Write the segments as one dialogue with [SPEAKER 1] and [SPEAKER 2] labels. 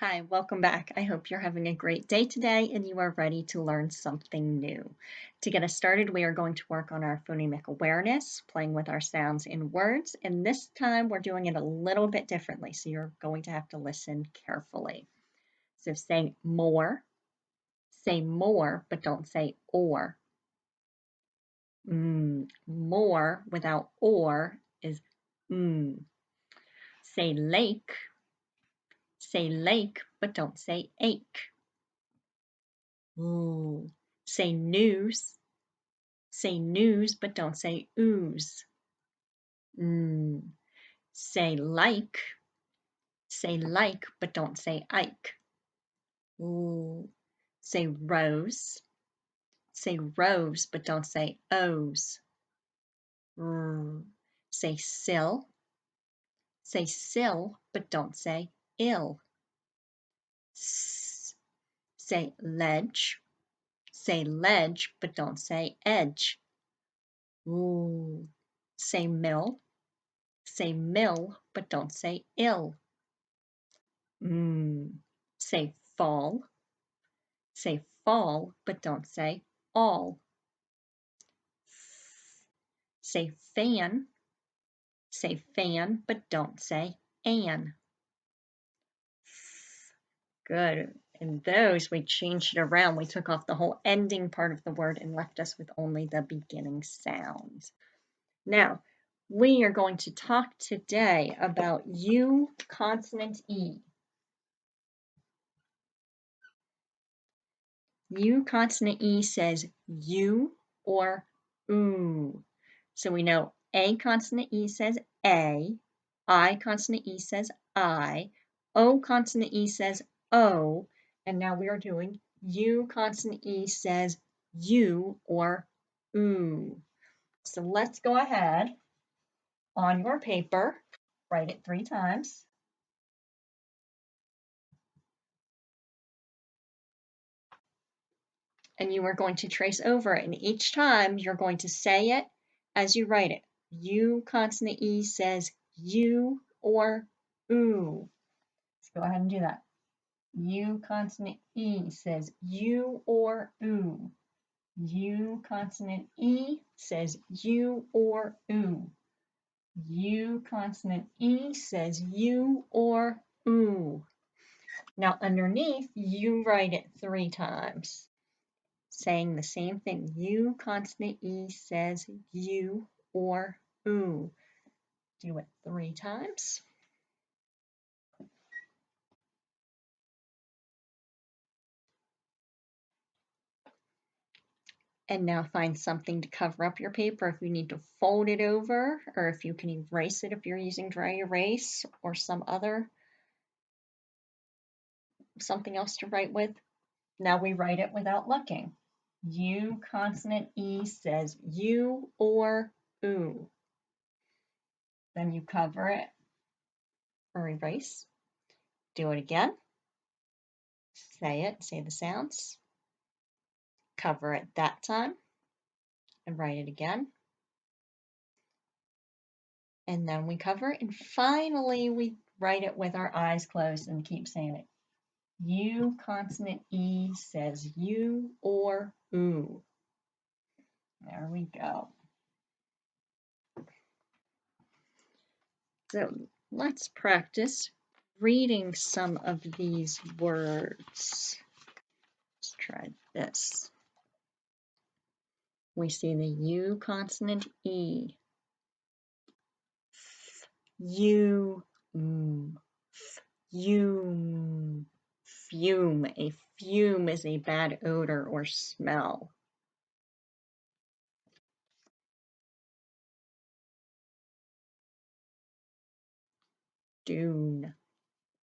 [SPEAKER 1] Hi, welcome back. I hope you're having a great day today and you are ready to learn something new. To get us started, we are going to work on our phonemic awareness, playing with our sounds and words, and this time we're doing it a little bit differently, so you're going to have to listen carefully. So say more, but don't say or. More without or is Say lake, but don't say ache. Ooh. Say news, but don't say ooze. Say like, but don't say Ike. Ooh. Say rose, but don't say O's. Say sill, but don't say ill. Say ledge, but don't say edge. Ooh. Say mill, but don't say ill. Say fall, but don't say all. Say fan, but don't say an. Good. And those, we changed it around. We took off the whole ending part of the word and left us with only the beginning sounds. Now, we are going to talk today about U consonant E. U consonant E says U or oo. So we know A consonant E says A, I consonant E says I, O consonant E says O, and now we are doing U consonant E says U or oo. So let's go ahead on your paper, write it 3 times. And you are going to trace over it, and each time you're going to say it as you write it. U consonant E says U or oo. Let's go ahead and do that. U consonant E says U or oo. U consonant E says U or oo. U consonant E says U or oo. Now underneath, you write it 3 times, saying the same thing. U consonant E says U or oo. Do it 3 times. And now find something to cover up your paper if you need to fold it over, or if you can erase it if you're using dry erase or something else to write with. Now we write it without looking. U consonant E says U or oo. Then you cover it or erase. Do it again. Say the sounds. Cover it that time and write it again. And then we cover it, and finally we write it with our eyes closed and keep saying it. U consonant E says U or oo. There we go. So let's practice reading some of these words. Let's try this. We see the U consonant E. Fume. Fume. A fume is a bad odor or smell. Dune.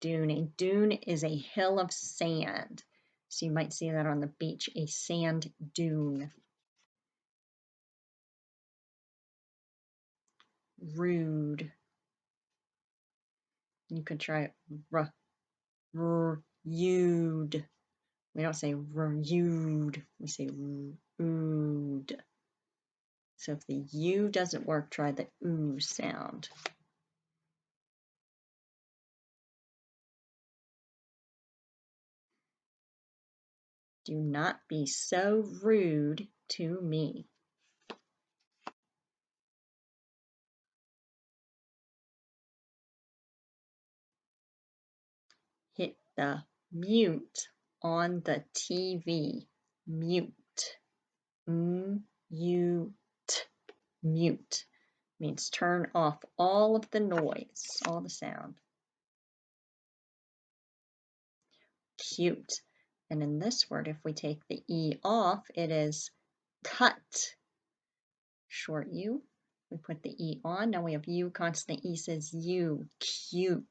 [SPEAKER 1] A dune is a hill of sand. So you might see that on the beach, a sand dune. Rude. You could try rude. We don't say rude, we say rude. So if the U doesn't work, try the oo sound. Do not be so rude to me. Hit the mute on the TV. Mute. Mute means turn off all of the noise, all the sound. Cute. And in this word, if we take the E off, it is cut. Short U. We put the E on. Now we have U, consonant E says you. Cute.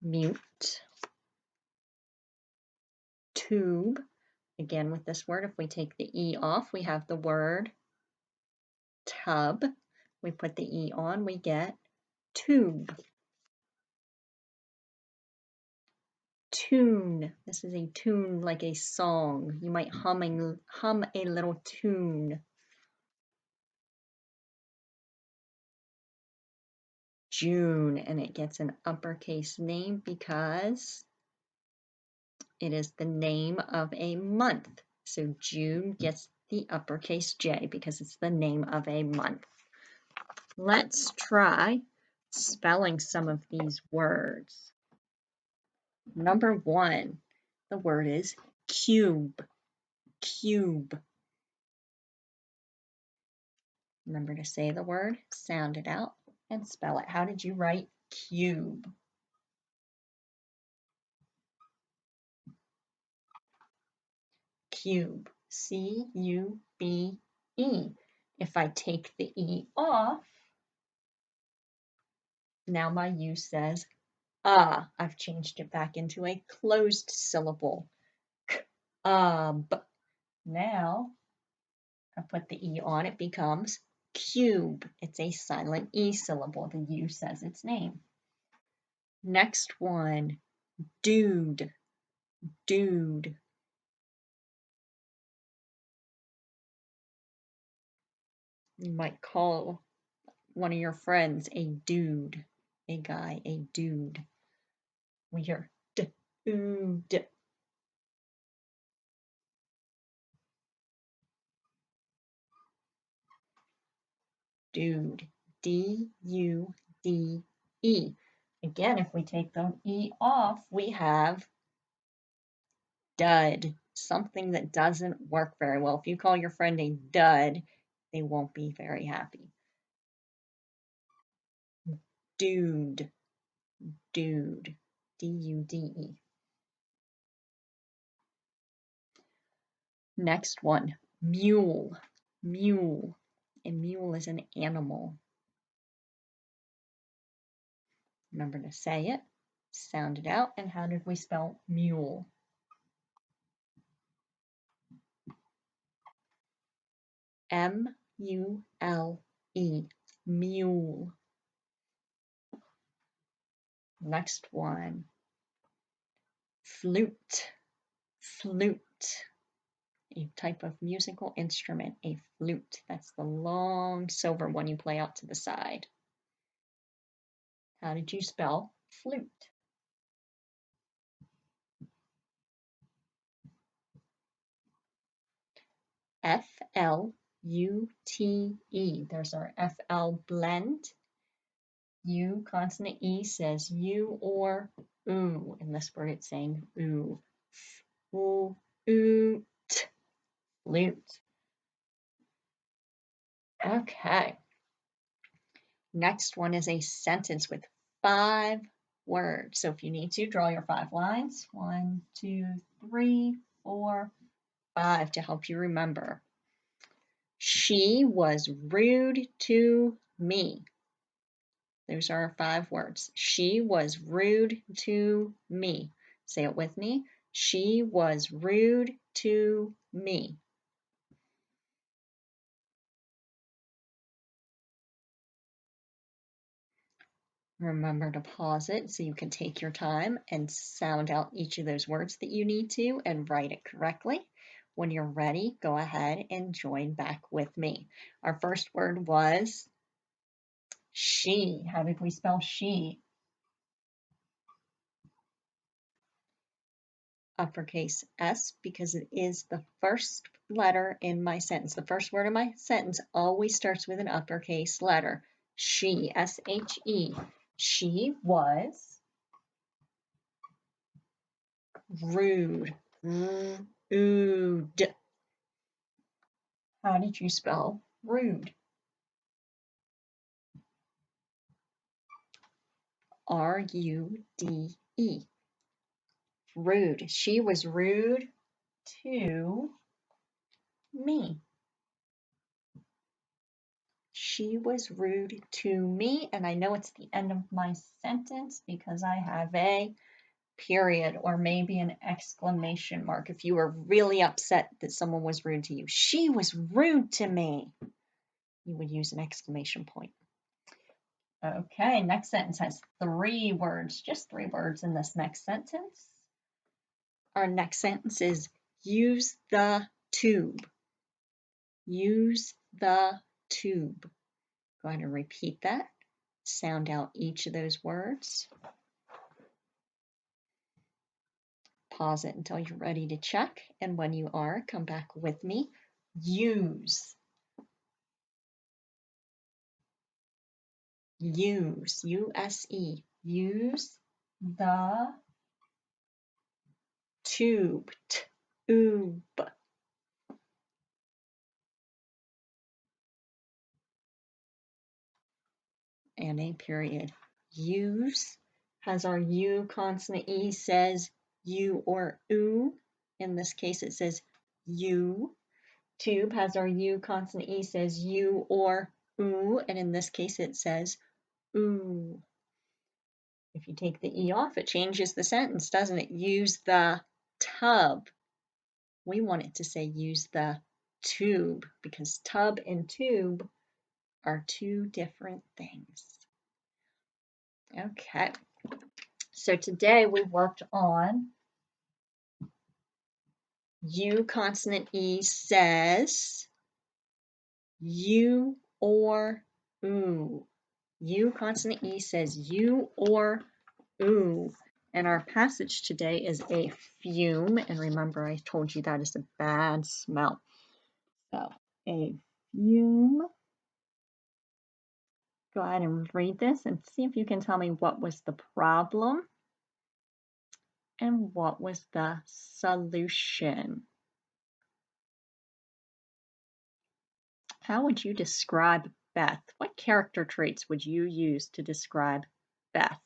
[SPEAKER 1] Mute. Tube. Again, with this word, if we take the E off, we have the word tub. We put the E on, we get tube. Tune. This is a tune like a song. You might hum a little tune. June, and it gets an uppercase name because it is the name of a month. So June gets the uppercase J because it's the name of a month. Let's try spelling some of these words. Number 1, the word is cube. Cube. Remember to say the word, sound it out, and spell it. How did you write cube? Cube. C-U-B-E. If I take the E off, now my U says I've changed it back into a closed syllable. Now I put the E on, it becomes cube. It's a silent E syllable. The U says its name. Next one, dude. Dude. You might call one of your friends a dude, a guy, a dude. We hear dude. Dude. D-U-D-E. Again, if we take the E off, we have dud. Something that doesn't work very well. If you call your friend a dud, they won't be very happy. Dude. Dude. D-U-D-E. Next one, mule. Mule. A mule is an animal. Remember to say it, sound it out, and how did we spell mule? M-U-L-E, mule. Next one, flute. Flute. A type of musical instrument, a flute. That's the long silver one you play out to the side. How did you spell flute? F-L-U-T-E. There's our F-L blend. U, consonant E says you or oo. In this word, it's saying oo. Flute. Flute. Okay. Next one is a sentence with 5 words. So if you need to, draw your 5 lines. 1, 2, 3, 4, 5 to help you remember. She was rude to me. Those are our 5 words. She was rude to me. Say it with me. She was rude to me. Remember to pause it so you can take your time and sound out each of those words that you need to and write it correctly. When you're ready, go ahead and join back with me. Our first word was she. How did we spell she? uppercase S because it is the first letter in my sentence. The first word in my sentence always starts with an uppercase letter. She, S-H-E. She was rude. Rude. How did you spell rude? R-U-D-E. Rude. She was rude to me. She was rude to me, and I know it's the end of my sentence because I have a period or maybe an exclamation mark. If you were really upset that someone was rude to you, she was rude to me, you would use an exclamation point. Okay, next sentence has 3 words, just 3 words in this next sentence. Our next sentence is use the tube. Use the tube. Go ahead and repeat that. Sound out each of those words. Pause it until you're ready to check, and when you are, come back with me. Use. Use. U-S-E. Use the tube. Tube. And a period. Use has our U consonant E says U or oo. In this case, it says U. Tube has our U consonant E says U or oo, and in this case, it says ooh. If you take the E off, it changes the sentence, doesn't it? Use the tub. We want it to say use the tube because tub and tube are 2 different things. Okay, so today we worked on U consonant E says you or ooh. U consonant E says you or ooh. And our passage today is a fume. And remember, I told you that is a bad smell. So, a fume. Go ahead and read this and see if you can tell me what was the problem and what was the solution. How would you describe Beth? What character traits would you use to describe Beth?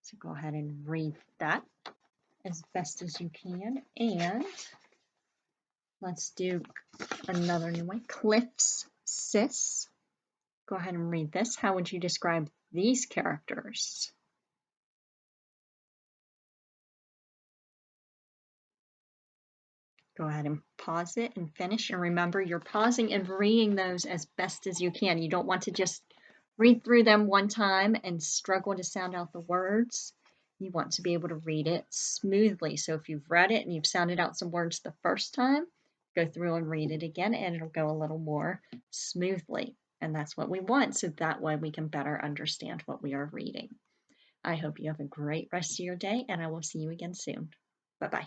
[SPEAKER 1] So go ahead and read that as best as you can. And let's do another new one. Cliff's sis. Go ahead and read this. How would you describe these characters? Go ahead and pause it and finish. And remember, you're pausing and reading those as best as you can. You don't want to just read through them one time and struggle to sound out the words. You want to be able to read it smoothly. So if you've read it and you've sounded out some words the first time, go through and read it again, and it'll go a little more smoothly. And that's what we want, so that way we can better understand what we are reading. I hope you have a great rest of your day, and I will see you again soon. Bye-bye.